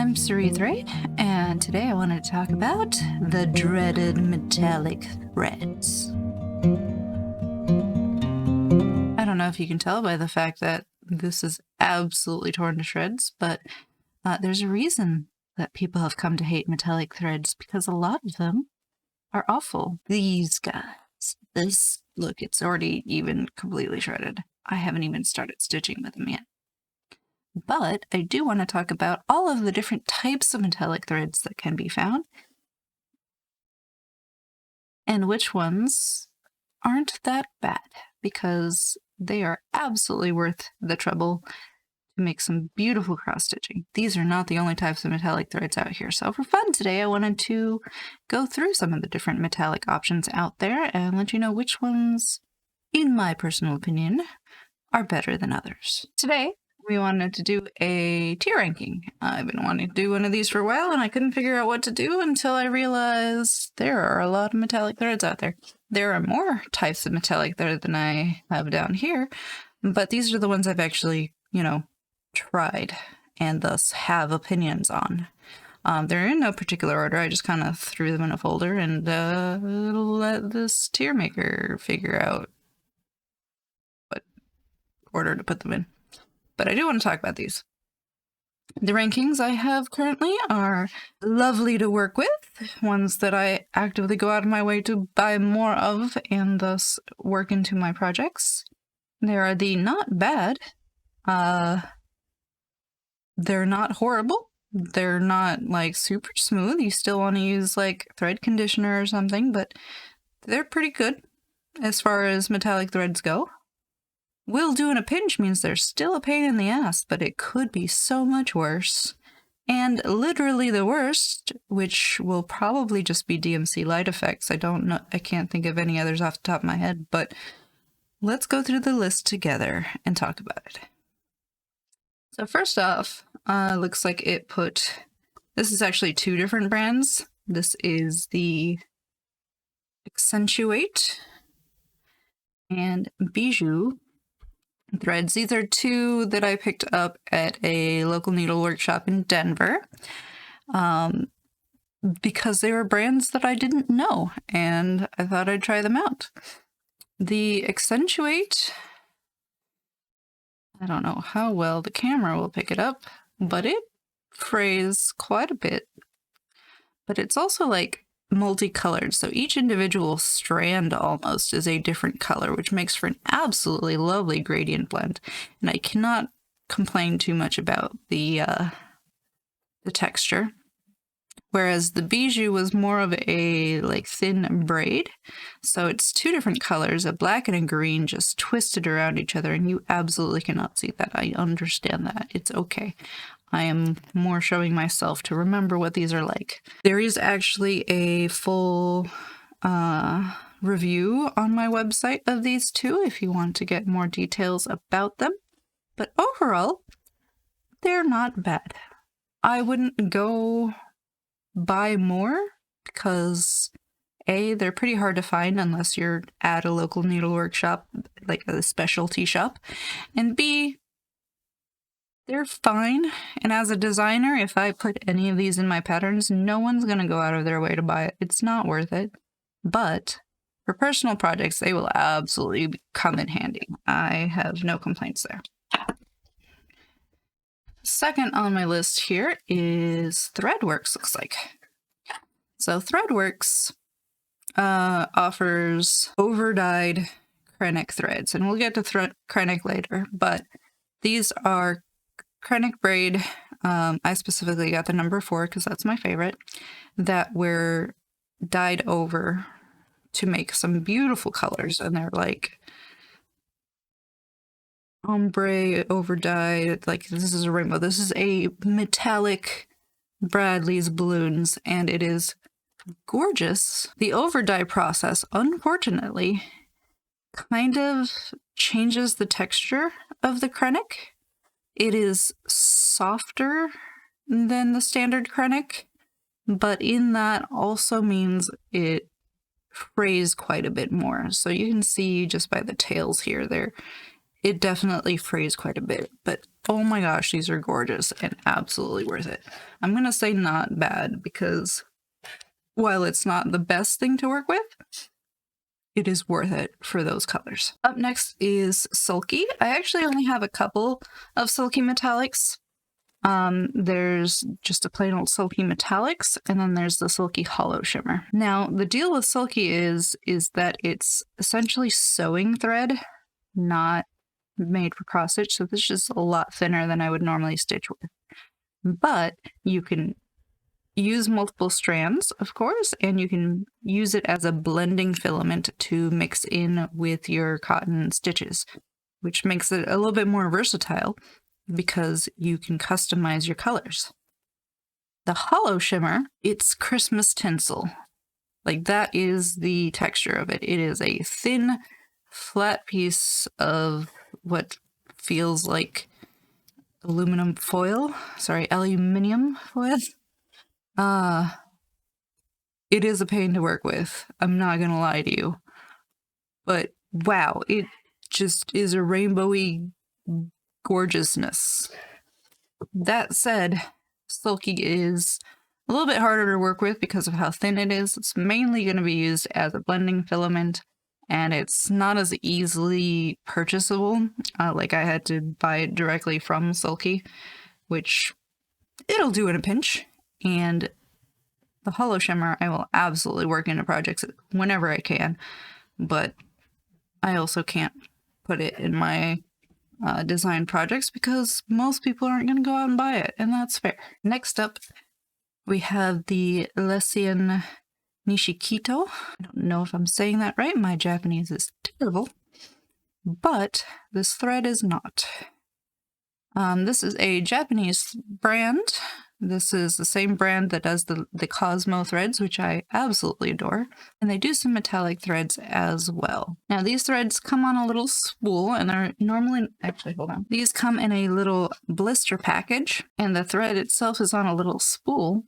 I'm Thread, and today I wanted to talk about the dreaded metallic threads. I don't know if you can tell by the fact that this is absolutely torn to shreds, but there's a reason that people have come to hate metallic threads, because a lot of them are awful. These guys. This, look, it's already even completely shredded. I haven't even started stitching with them yet. But I do want to talk about all of the different types of metallic threads that can be found, and which ones aren't that bad, because they are absolutely worth the trouble to make some beautiful cross-stitching. These are not the only types of metallic threads out here, so for fun today I wanted to go through some of the different metallic options out there and let you know which ones, in my personal opinion, are better than others. Today, we wanted to do a tier ranking. I've been wanting to do one of these for a while and I couldn't figure out what to do until I realized there are a lot of metallic threads out there. There are more types of metallic thread than I have down here, but these are the ones I've actually, tried and thus have opinions on. They're in no particular order. I just kind of threw them in a folder and let this tier maker figure out what order to put them in. But I do want to talk about these. The rankings I have currently are lovely to work with, ones that I actively go out of my way to buy more of and thus work into my projects. There are the not bad. They're not horrible. They're not like super smooth. You still want to use like thread conditioner or something, but they're pretty good as far as metallic threads go. Will do in a pinch means they're still a pain in the ass, but it could be so much worse. And literally the worst, which will probably just be DMC Light Effects. I can't think of any others off the top of my head, but let's go through the list together and talk about it. So first off, looks like this is actually two different brands. This is the Accentuate and Bijoux threads. These are two that I picked up at a local needle workshop in Denver because they were brands that I didn't know and I thought I'd try them out. The Accentuate, I don't know how well the camera will pick it up, but it frays quite a bit. But it's also like multicolored, so each individual strand almost is a different color, which makes for an absolutely lovely gradient blend. And I cannot complain too much about the texture. Whereas the Bijoux was more of a like thin braid, so it's two different colors, a black and a green, just twisted around each other, and you absolutely cannot see that. I understand that. It's okay. I am more showing myself to remember what these are like. There is actually a full review on my website of these two if you want to get more details about them. But overall, they're not bad. I wouldn't go buy more because A, they're pretty hard to find unless you're at a local needle workshop, like a specialty shop, and B, they're fine. And as a designer, if I put any of these in my patterns, no one's going to go out of their way to buy it. It's not worth it. But for personal projects, they will absolutely come in handy. I have no complaints there. Second on my list here is Threadworx, looks like. So Threadworx offers over-dyed Kreinik threads, and we'll get to Kreinik later, but these are Kreinik Braid. I specifically got the number 4 because that's my favorite, that were dyed over to make some beautiful colors, and they're like ombre over dyed, like this is a rainbow. This is a metallic Bradley's balloons, and it is gorgeous. The over dye process, unfortunately, kind of changes the texture of the Kreinik. It is softer than the standard Kreinik, but in that also means it frays quite a bit more. So you can see just by the tails here, it definitely frays quite a bit, but oh my gosh, these are gorgeous and absolutely worth it. I'm gonna say not bad because while it's not the best thing to work with, it is worth it for those colors. Up next is Sulky. I actually only have a couple of Sulky metallics. There's just a plain old Sulky metallics, and then there's the Sulky hollow shimmer. Now, the deal with Sulky is that it's essentially sewing thread, not made for cross stitch, so this is a lot thinner than I would normally stitch with. But you can use multiple strands, of course, and you can use it as a blending filament to mix in with your cotton stitches, which makes it a little bit more versatile because you can customize your colors. The hollow shimmer, it's Christmas tinsel. Like, that is the texture of it. It is a thin, flat piece of what feels like aluminum foil. It is a pain to work with. I'm not gonna lie to you. But wow, it just is a rainbowy gorgeousness. That said, Sulky is a little bit harder to work with because of how thin it is. It's mainly going to be used as a blending filament, and it's not as easily purchasable. Like, I had to buy it directly from Sulky, which it'll do in a pinch. And the hollow shimmer, I will absolutely work into projects whenever I can, but I also can't put it in my design projects because most people aren't going to go out and buy it, and that's fair. Next up, we have the Lecien Nishikiito. I don't know if I'm saying that right. My Japanese is terrible, but this thread is not. This is a Japanese brand. This is the same brand that does the Cosmo threads, which I absolutely adore. And they do some metallic threads as well. Now, these threads come on a little spool, and they're normally, actually, hold on. These come in a little blister package, and the thread itself is on a little spool,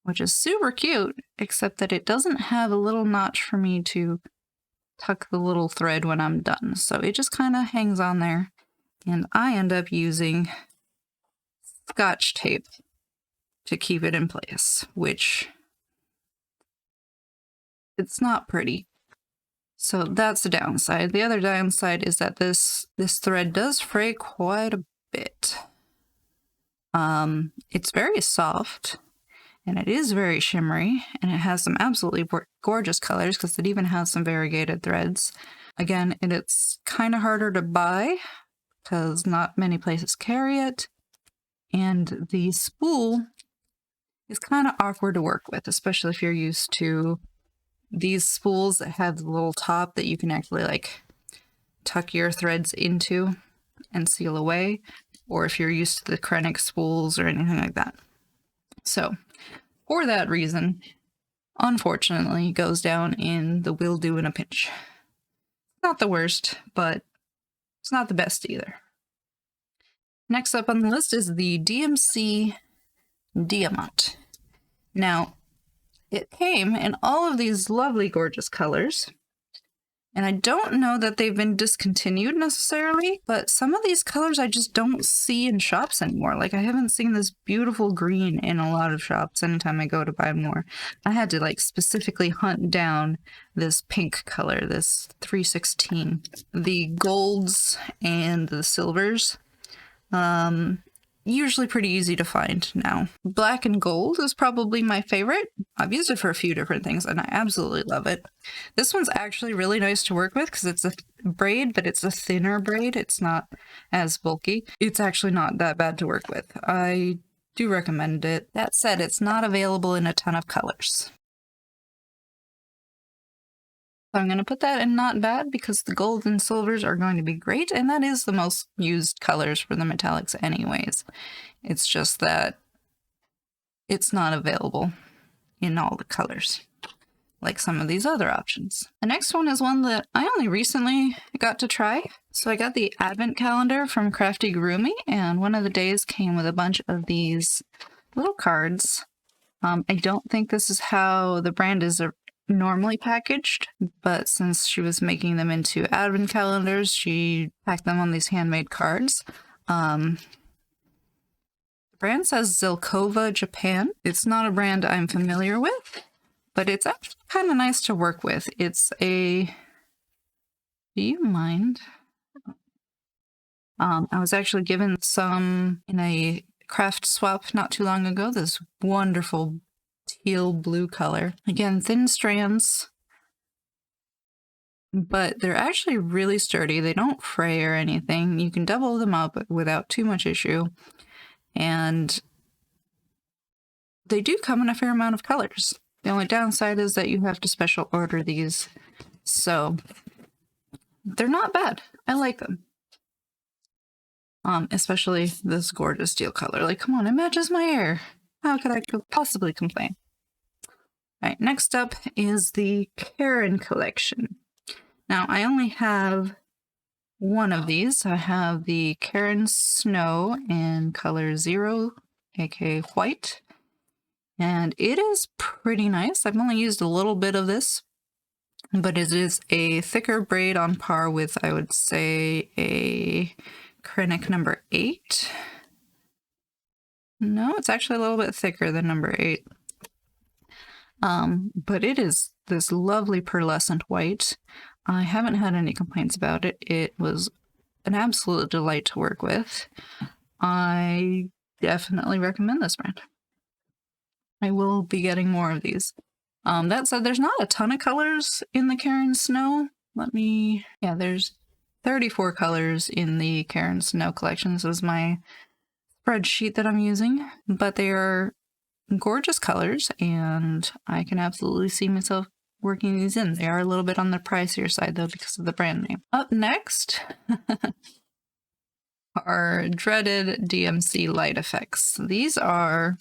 which is super cute, except that it doesn't have a little notch for me to tuck the little thread when I'm done. So it just kind of hangs on there, and I end up using Scotch tape to keep it in place, which it's not pretty. So that's the downside. The other downside is that this thread does fray quite a bit. It's very soft, and it is very shimmery, and it has some absolutely gorgeous colors because it even has some variegated threads. Again, it's kind of harder to buy because not many places carry it. And the spool is kind of awkward to work with, especially if you're used to these spools that have the little top that you can actually like tuck your threads into and seal away, or if you're used to the Kreinik spools or anything like that. So for that reason, unfortunately, it goes down in the will do in a pinch. Not the worst, but it's not the best either. Next up on the list is the DMC Diamant. Now, it came in all of these lovely, gorgeous colors, and I don't know that they've been discontinued necessarily, but some of these colors I just don't see in shops anymore. Like, I haven't seen this beautiful green in a lot of shops anytime I go to buy more. I had to, like, specifically hunt down this pink color, this 316. The golds and the silvers, usually pretty easy to find now. Black and gold is probably my favorite. I've used it for a few different things, and I absolutely love it. This one's actually really nice to work with because it's a braid, but it's a thinner braid. It's not as bulky. It's actually not that bad to work with. I do recommend it. That said, it's not available in a ton of colors. So I'm going to put that in not bad because the golds and silvers are going to be great, and that is the most used colors for the metallics anyways. It's just that it's not available in all the colors like some of these other options. The next one is one that I only recently got to try. So I got the advent calendar from Crafty Gurumi, and one of the days came with a bunch of these little cards. I don't think this is how the brand is normally packaged, but since she was making them into advent calendars, she packed them on these handmade cards. The brand says ZelkovaJapan. It's not a brand I'm familiar with, but it's actually kind of nice to work with. It's a... Do you mind? I was actually given some in a craft swap not too long ago, this wonderful teal blue color. Again, thin strands, but they're actually really sturdy. They don't fray or anything. You can double them up without too much issue. And they do come in a fair amount of colors. The only downside is that you have to special order these. So they're not bad. I like them. Especially this gorgeous teal color. Like, come on, it matches my hair. How could I possibly complain? All right, next up is the CARON Collection. Now, I only have one of these. I have the CARON Snow in color 0, aka white. And it is pretty nice. I've only used a little bit of this, but it is a thicker braid on par with, I would say, a Kreinik number 8. No, it's actually a little bit thicker than number 8. But it is this lovely pearlescent white. I haven't had any complaints about it. It was an absolute delight to work with. I definitely recommend this brand. I will be getting more of these. That said, there's not a ton of colors in the CARON Snow. Yeah, there's 34 colors in the CARON Snow collection. This is my spreadsheet that I'm using, but they are gorgeous colors, and I can absolutely see myself working these in. They are a little bit on the pricier side, though, because of the brand name. Up next are dreaded DMC Light Effects. These are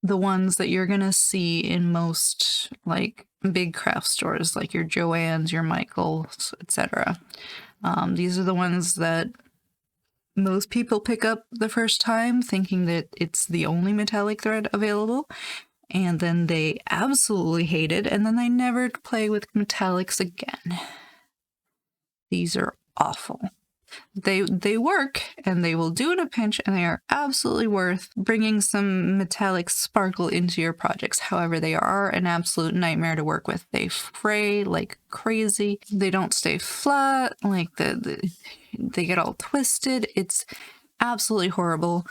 the ones that you're gonna see in most, like, big craft stores, like your Joann's, your Michael's, etc. These are the ones that most people pick up the first time thinking that it's the only metallic thread available, and then they absolutely hate it, and then they never play with metallics again. These are awful. They work, and they will do in a pinch, and they are absolutely worth bringing some metallic sparkle into your projects. However, they are an absolute nightmare to work with. They fray like crazy. They don't stay flat. Like they get all twisted. It's absolutely horrible.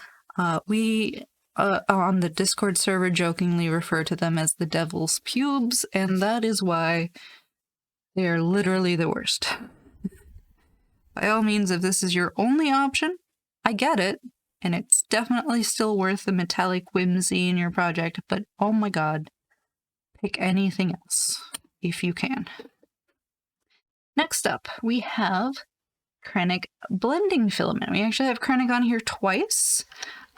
We on the Discord server jokingly refer to them as the devil's pubes, and that is why they are literally the worst. By all means, if this is your only option, I get it, and it's definitely still worth the metallic whimsy in your project, but oh my god, pick anything else if you can. Next up, we have Kreinik Blending Filament. We actually have Kreinik on here twice,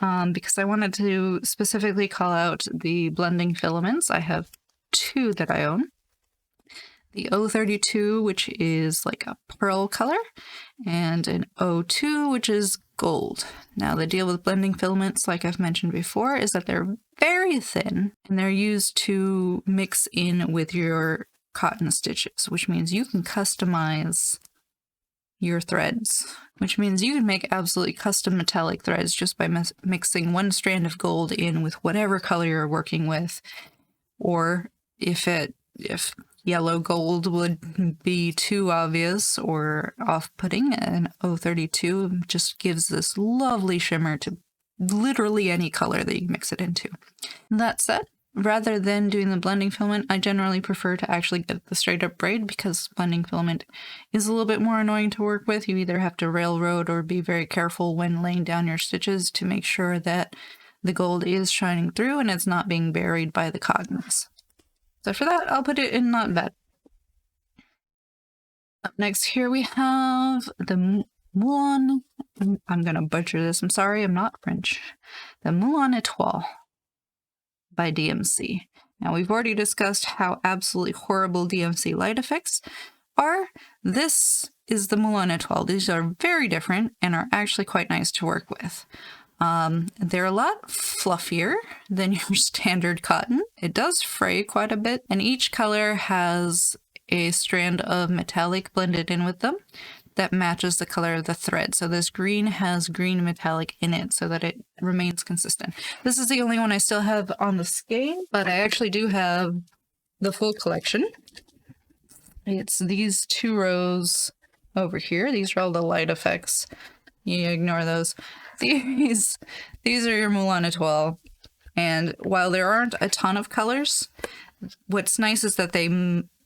because I wanted to specifically call out the blending filaments. I have 2 that I own. The 032, which is like a pearl color, and an 02, which is gold. Now, the deal with blending filaments, like I've mentioned before, is that they're very thin, and they're used to mix in with your cotton stitches, which means you can customize your threads, which means you can make absolutely custom metallic threads just by mixing one strand of gold in with whatever color you're working with, or if yellow gold would be too obvious or off-putting, and 032 just gives this lovely shimmer to literally any color that you mix it into. That said, rather than doing the blending filament, I generally prefer to actually get the straight up braid, because blending filament is a little bit more annoying to work with. You either have to railroad or be very careful when laying down your stitches to make sure that the gold is shining through and it's not being buried by the cottons. So for that, I'll put it in not bad. Up next here we have the Mouliné. I'm going to butcher this. I'm sorry, I'm not French. The Mouliné Étoile by DMC. Now, we've already discussed how absolutely horrible DMC Light Effects are. This is the Mouliné Étoile. These are very different and are actually quite nice to work with. They're a lot fluffier than your standard cotton. It does fray quite a bit, and each color has a strand of metallic blended in with them that matches the color of the thread. So this green has green metallic in it so that it remains consistent. This is the only one I still have on the skein, but I actually do have the full collection. It's these 2 rows over here. These are all the light effects. You ignore those. These are your Mouliné Étoile. And while there aren't a ton of colors, what's nice is that they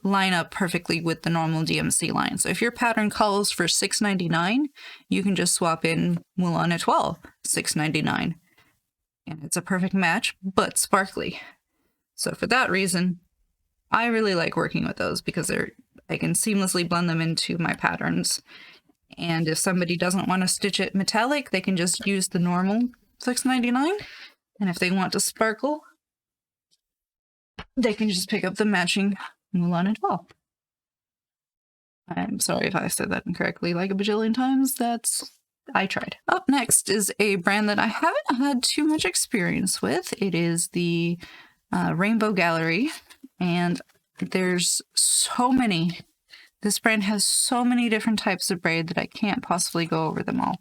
line up perfectly with the normal DMC line. So if your pattern calls for $6.99, you can just swap in Mouliné Étoile, $6.99. And it's a perfect match, but sparkly. So for that reason, I really like working with those because I can seamlessly blend them into my patterns. And if somebody doesn't want to stitch it metallic, they can just use the normal $6.99. And if they want to sparkle, they can just pick up the matching Mouliné Étoile. I'm sorry if I said that incorrectly like a bajillion times. I tried. Up next is a brand that I haven't had too much experience with. It is the Rainbow Gallery, and there's so many. This brand has so many different types of braid that I can't possibly go over them all.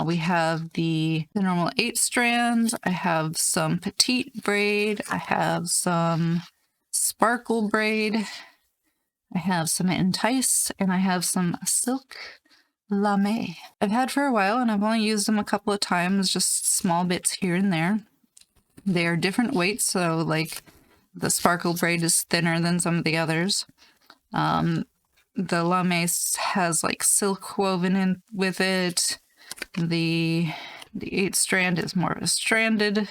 We have the normal 8 strands. I have some petite braid. I have some sparkle braid. I have some entice, and I have some silk lame. I've had for a while, and I've only used them a couple of times, just small bits here and there. They are different weights, so like the sparkle braid is thinner than some of the others. The lame has like silk woven in with it. The 8 strand is more of a stranded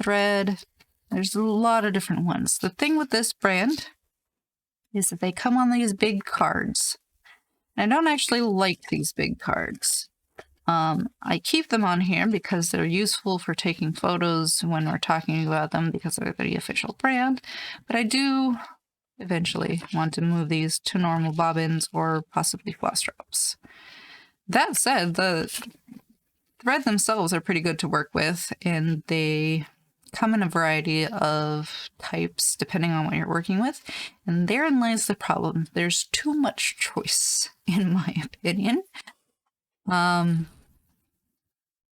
thread. There's a lot of different ones. The thing with this brand is that they come on these big cards. And I don't actually like these big cards. I keep them on here because they're useful for taking photos when we're talking about them because they're the official brand. But I do eventually want to move these to normal bobbins or possibly floss drops. That said, the thread themselves are pretty good to work with, and they come in a variety of types depending on what you're working with. And therein lies the problem. There's too much choice, in my opinion.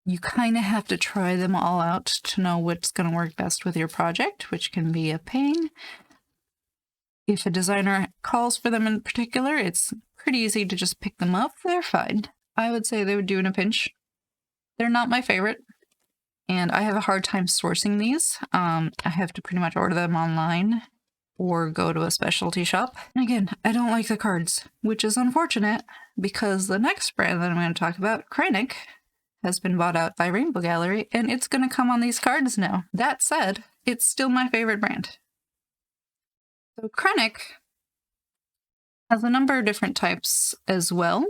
You kind of have to try them all out to know what's going to work best with your project, which can be a pain. If a designer calls for them in particular, it's pretty easy to just pick them up. They're fine. I would say they would do in a pinch. They're not my favorite, and I have a hard time sourcing these. I have to pretty much order them online or go to a specialty shop. And again, I don't like the cards, which is unfortunate because the next brand that I'm going to talk about, Kreinik, has been bought out by Rainbow Gallery, and it's going to come on these cards now. That said, it's still my favorite brand. So Kreinik has a number of different types as well.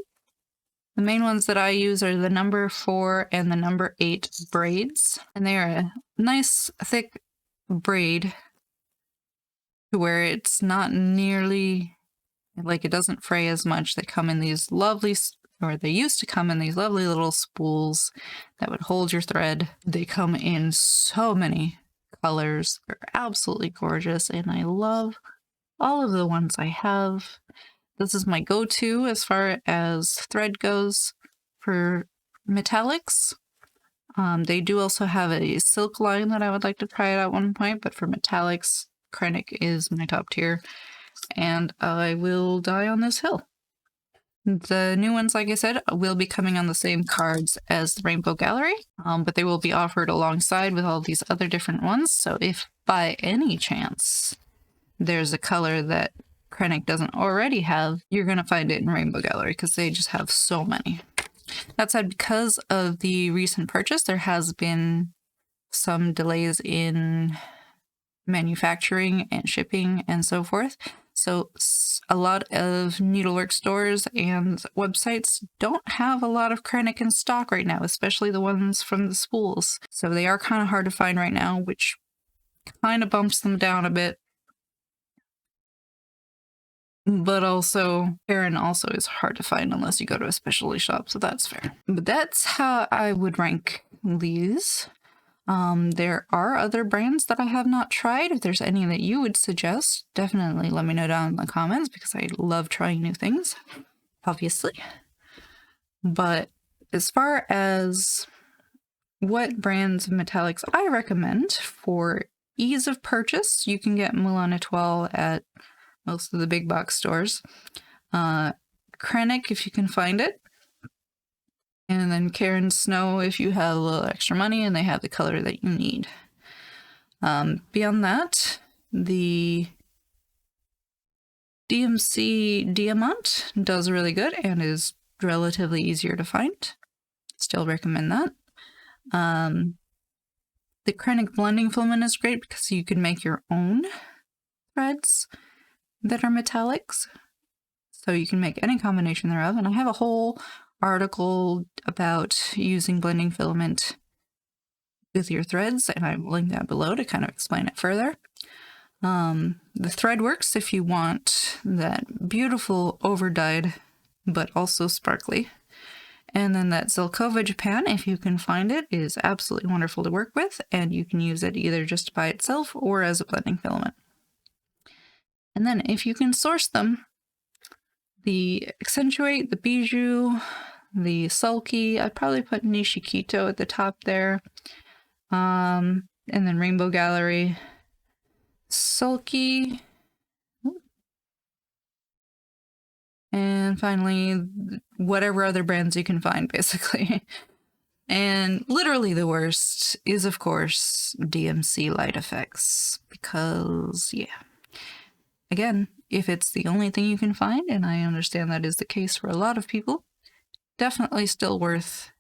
The main ones that I use are the number 4 and the number 8 braids. And they are a nice thick braid to where it's not nearly, like it doesn't fray as much. They come in these lovely, or they used to come in these lovely little spools that would hold your thread. They come in so many colors. They're absolutely gorgeous, and I love all of the ones I have. This is my go-to as far as thread goes for metallics. They do also have a silk line that I would like to try at one point, but for metallics, Kreinik is my top tier, and I will die on this hill. The new ones, like I said, will be coming on the same cards as the Rainbow Gallery, but they will be offered alongside with all these other different ones. So if by any chance there's a color that Kreinik doesn't already have, you're going to find it in Rainbow Gallery because they just have so many. That said, because of the recent purchase, there has been some delays in manufacturing and shipping and so forth. So a lot of needlework stores and websites don't have a lot of Kreinik in stock right now, especially the ones from the spools. So they are kind of hard to find right now, which kind of bumps them down a bit. But also, CARON is hard to find unless you go to a specialty shop, so that's fair. But that's how I would rank these. There are other brands that I have not tried. If there's any that you would suggest, definitely let me know down in the comments because I love trying new things, obviously. But as far as what brands of metallics I recommend for ease of purchase, you can get Mouliné Étoile at most of the big box stores. Kreinik if you can find it. And then CARON Snow if you have a little extra money and they have the color that you need. Beyond that, the DMC Diamant does really good and is relatively easier to find. Still recommend that. The Kreinik blending filament is great because you can make your own threads that are metallics. So you can make any combination thereof. And I have a whole article about using blending filament with your threads, and I will link that below to kind of explain it further. The Threadworx if you want that beautiful over-dyed but also sparkly. And then that ZelkovaJapan, if you can find it, is absolutely wonderful to work with, and you can use it either just by itself or as a blending filament. And then if you can source them, the Accentuate, the Bijoux, the Sulky, I'd probably put Nishikiito at the top there, and then Rainbow Gallery, Sulky, and finally, whatever other brands you can find, basically. And literally the worst is, of course, DMC Light Effects, because, yeah. Again, if it's the only thing you can find, and I understand that is the case for a lot of people, definitely still worth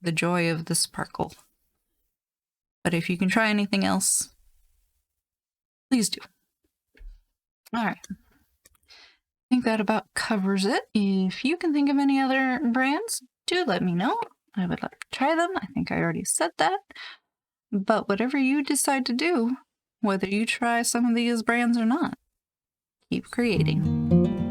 the joy of the sparkle. But if you can try anything else, please do. All right. I think that about covers it. If you can think of any other brands, do let me know. I would like to try them. I think I already said that. But whatever you decide to do, whether you try some of these brands or not, keep creating.